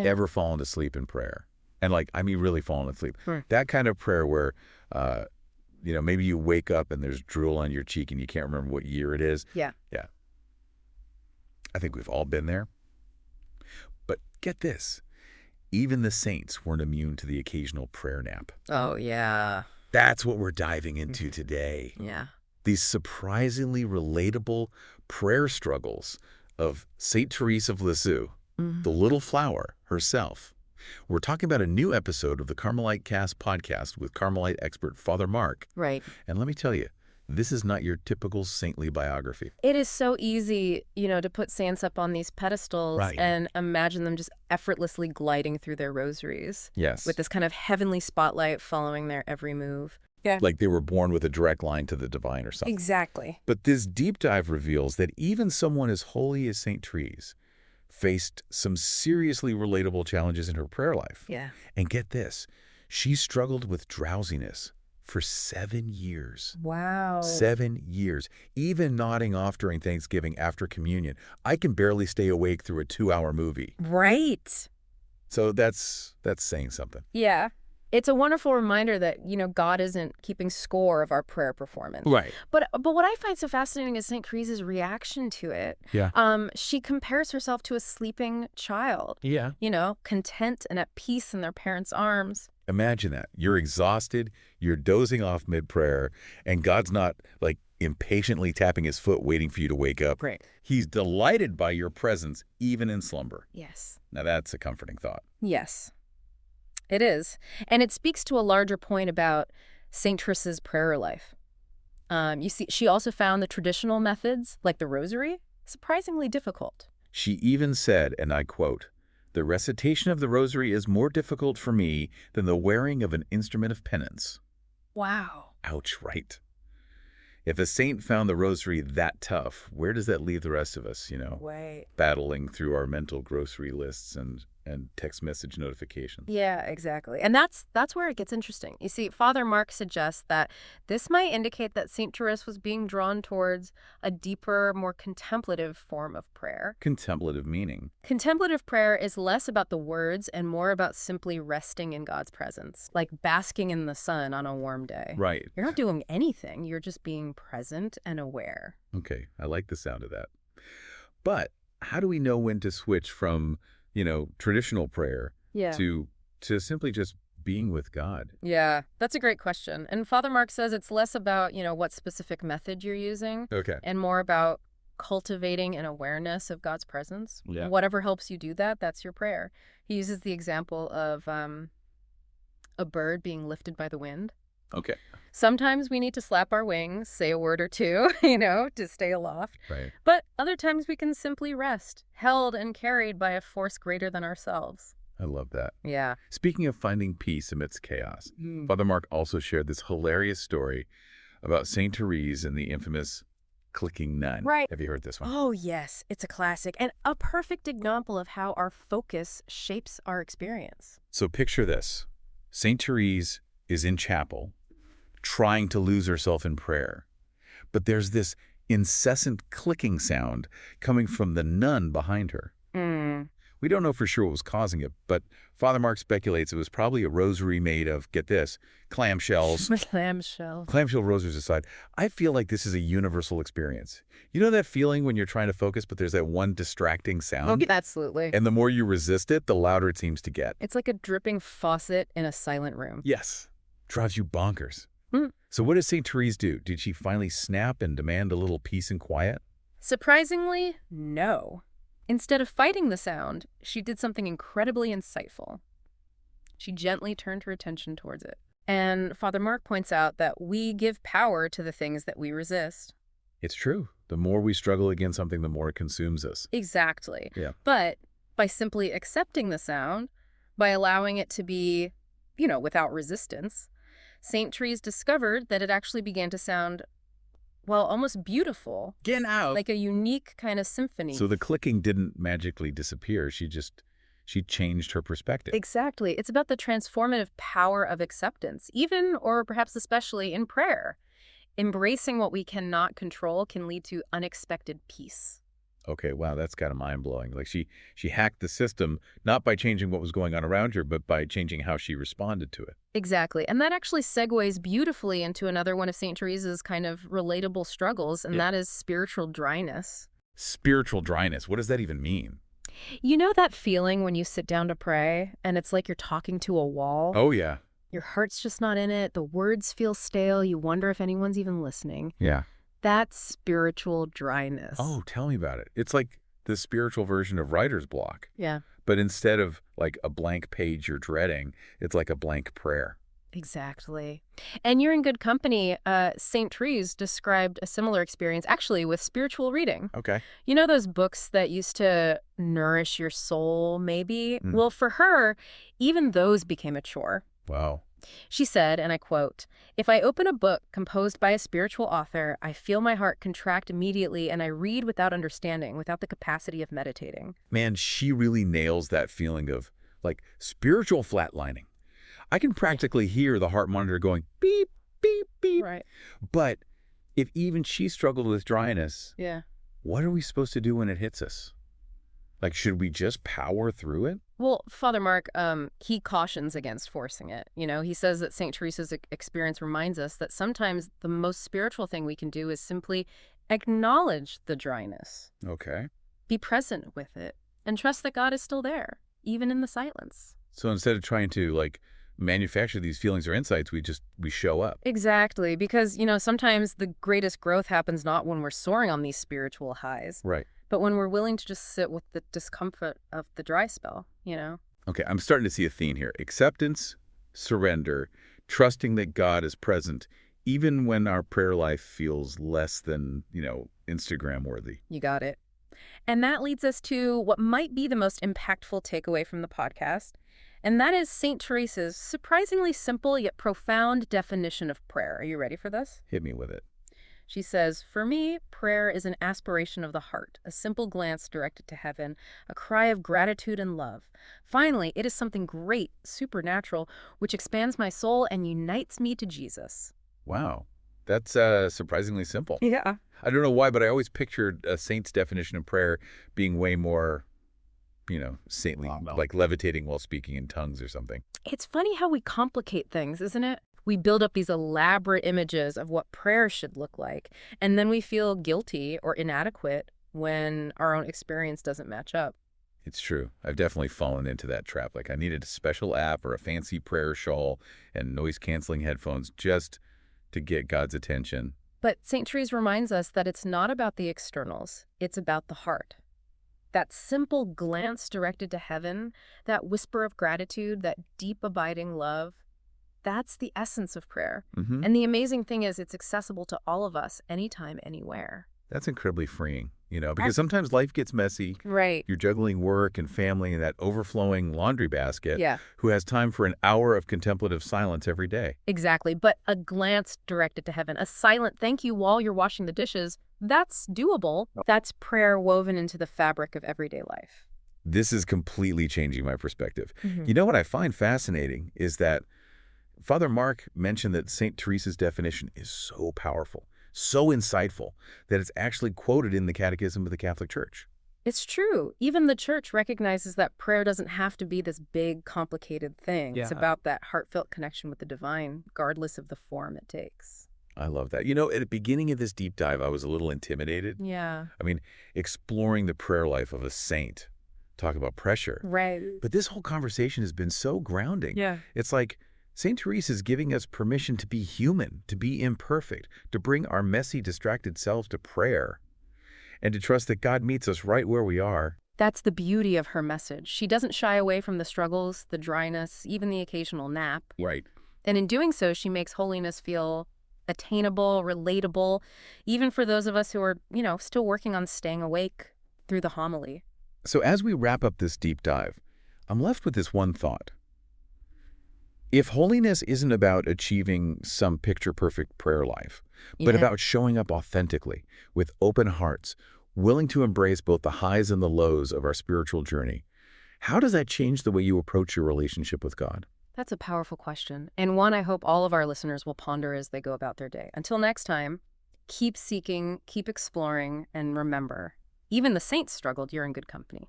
ever fallen asleep in prayer? And I mean really fallen asleep. That kind of prayer where, maybe you wake up and there's drool on your cheek and you can't remember what year it is. Yeah. Yeah. I think we've all been there. But get this. Even the saints weren't immune to the occasional prayer nap. Oh, yeah. That's what we're diving into today. Yeah. These surprisingly relatable prayer struggles of Saint Thérèse of Lisieux, the little flower herself. We're talking about a new episode of the Carmelite Cast podcast with Carmelite expert Father Mark. Right. And let me tell you, this is not your typical saintly biography. It is so easy, to put saints up on these pedestals and imagine them just effortlessly gliding through their rosaries. Yes. With this kind of heavenly spotlight following their every move. Yeah. Like they were born with a direct line to the divine or something. Exactly. But this deep dive reveals that even someone as holy as Saint Thérèse faced some seriously relatable challenges in her prayer life. Yeah. And get this, she struggled with drowsiness for 7 years. Wow. 7 years. Even nodding off during Thanksgiving after communion. I can barely stay awake through a 2-hour movie. Right. So that's saying something. Yeah. It's a wonderful reminder that, God isn't keeping score of our prayer performance. Right. But what I find so fascinating is St. Therese's reaction to it. Yeah. She compares herself to a sleeping child. Yeah. Content and at peace in their parents' arms. Imagine that. You're exhausted, you're dozing off mid-prayer, and God's not, impatiently tapping his foot waiting for you to wake up. Right. He's delighted by your presence, even in slumber. Yes. Now that's a comforting thought. Yes. It is. And it speaks to a larger point about St. Therese's prayer life. You see, she also found the traditional methods, like the rosary, surprisingly difficult. She even said, and I quote, "The recitation of the rosary is more difficult for me than the wearing of an instrument of penance." Wow. Ouch, right. If a saint found the rosary that tough, where does that leave the rest of us, Right. battling through our mental grocery lists and text message notifications? Yeah, exactly. And that's where it gets interesting. You see, Father Mark suggests that this might indicate that St. Thérèse was being drawn towards a deeper, more contemplative form of prayer. Contemplative meaning. Contemplative prayer is less about the words and more about simply resting in God's presence, like basking in the sun on a warm day. Right. You're not doing anything. You're just being present and aware. Okay, I like the sound of that. But how do we know when to switch from, traditional prayer to simply just being with God? Yeah, that's a great question. And Father Mark says it's less about, what specific method you're using and more about cultivating an awareness of God's presence. Yeah. Whatever helps you do that, that's your prayer. He uses the example of a bird being lifted by the wind. Okay. Sometimes we need to slap our wings, say a word or two, to stay aloft. Right. But other times we can simply rest, held and carried by a force greater than ourselves. I love that. Yeah. Speaking of finding peace amidst chaos, Father Mark also shared this hilarious story about Saint Thérèse and the infamous clicking nun. Right. Have you heard this one? Oh, yes. It's a classic and a perfect example of how our focus shapes our experience. So picture this. Saint Thérèse is in chapel, trying to lose herself in prayer. But there's this incessant clicking sound coming from the nun behind her. We don't know for sure what was causing it, but Father Mark speculates it was probably a rosary made of, get this, clamshells. Clamshell rosaries aside, I feel like this is a universal experience. You know that feeling when you're trying to focus, but there's that one distracting sound? Oh, absolutely. And the more you resist it, the louder it seems to get. It's like a dripping faucet in a silent room. Yes. Drives you bonkers. So what did St. Thérèse do? Did she finally snap and demand a little peace and quiet? Surprisingly, no. Instead of fighting the sound, she did something incredibly insightful. She gently turned her attention towards it. And Father Mark points out that we give power to the things that we resist. It's true. The more we struggle against something, the more it consumes us. Exactly. Yeah. But by simply accepting the sound, by allowing it to be, without resistance, St. Thérèse discovered that it actually began to sound, well, almost beautiful. Get out! Like a unique kind of symphony. So the clicking didn't magically disappear. She changed her perspective. Exactly. It's about the transformative power of acceptance, even or perhaps especially in prayer. Embracing what we cannot control can lead to unexpected peace. Okay, wow, that's kind of mind-blowing. Like she hacked the system, not by changing what was going on around her, but by changing how she responded to it. Exactly. And that actually segues beautifully into another one of St. Teresa's kind of relatable struggles, and Yeah. that is spiritual dryness. Spiritual dryness, what does that even mean? You know that feeling when you sit down to pray and it's like you're talking to a wall? Oh, yeah. Your heart's just not in it. The words feel stale. You wonder if anyone's even listening. Yeah. That's spiritual dryness. Oh, tell me about it. It's like the spiritual version of writer's block. Yeah, But instead of like a blank page you're dreading, it's like a blank prayer. exactly. And you're in good company. St. Therese described a similar experience, actually, with spiritual reading. Okay. You know those books that used to nourish your soul, maybe? Mm. Well, for her, even those became a chore. Wow. She said, and I quote, "If I open a book composed by a spiritual author, I feel my heart contract immediately and I read without understanding, without the capacity of meditating." Man, she really nails that feeling of like spiritual flatlining. I can practically hear the heart monitor going beep, beep, beep. Right. But if even she struggled with dryness, Yeah. what are we supposed to do when it hits us? Like, should we just power through it? Well, Father Mark, he cautions against forcing it. You know, he says that St. Teresa's experience reminds us that sometimes the most spiritual thing we can do is simply acknowledge the dryness, Okay. be present with it, and trust that God is still there, even in the silence. So instead of trying to like manufacture these feelings or insights, we show up. Exactly, because, you know, sometimes the greatest growth happens not when we're soaring on these spiritual highs, Right. but when we're willing to just sit with the discomfort of the dry spell, you know? Okay, I'm starting to see a theme here. Acceptance, surrender, trusting that God is present, even when our prayer life feels less than, Instagram worthy. You got it. And that leads us to what might be the most impactful takeaway from the podcast, and that is St. Teresa's surprisingly simple yet profound definition of prayer. Are you ready for this? Hit me with it. She says, "For me, prayer is an aspiration of the heart, a simple glance directed to heaven, a cry of gratitude and love. Finally, it is something great, supernatural, which expands my soul and unites me to Jesus." Wow. That's surprisingly simple. Yeah. I don't know why, but I always pictured a saint's definition of prayer being way more, saintly, like levitating while speaking in tongues or something. It's funny how we complicate things, isn't it? We build up these elaborate images of what prayer should look like, and then we feel guilty or inadequate when our own experience doesn't match up. It's true. I've definitely fallen into that trap. Like I needed a special app or a fancy prayer shawl and noise-canceling headphones just to get God's attention. But St. Therese reminds us that it's not about the externals, it's about the heart. That simple glance directed to heaven, that whisper of gratitude, that deep abiding love, that's the essence of prayer. Mm-hmm. And the amazing thing is it's accessible to all of us anytime, anywhere. That's incredibly freeing, because sometimes life gets messy. Right. You're juggling work and family and that overflowing laundry basket. Yeah. Who has time for an hour of contemplative silence every day? Exactly. But a glance directed to heaven, a silent thank you while you're washing the dishes, that's doable. That's prayer woven into the fabric of everyday life. This is completely changing my perspective. Mm-hmm. You know what I find fascinating is that Father Mark mentioned that St. Teresa's definition is so powerful, so insightful, that it's actually quoted in the Catechism of the Catholic Church. It's true. Even the church recognizes that prayer doesn't have to be this big, complicated thing. Yeah. It's about that heartfelt connection with the divine, regardless of the form it takes. I love that. At the beginning of this deep dive, I was a little intimidated. Yeah. I mean, exploring the prayer life of a saint, talk about pressure. Right. But this whole conversation has been so grounding. Yeah. It's like St. Therese is giving us permission to be human, to be imperfect, to bring our messy, distracted selves to prayer, and to trust that God meets us right where we are. That's the beauty of her message. She doesn't shy away from the struggles, the dryness, even the occasional nap. Right. And in doing so, she makes holiness feel attainable, relatable, even for those of us who are, still working on staying awake through the homily. So as we wrap up this deep dive, I'm left with this one thought. If holiness isn't about achieving some picture-perfect prayer life, but about showing up authentically, with open hearts, willing to embrace both the highs and the lows of our spiritual journey, how does that change the way you approach your relationship with God? That's a powerful question, and one I hope all of our listeners will ponder as they go about their day. Until next time, keep seeking, keep exploring, and remember, Even the saints struggled. You're in good company.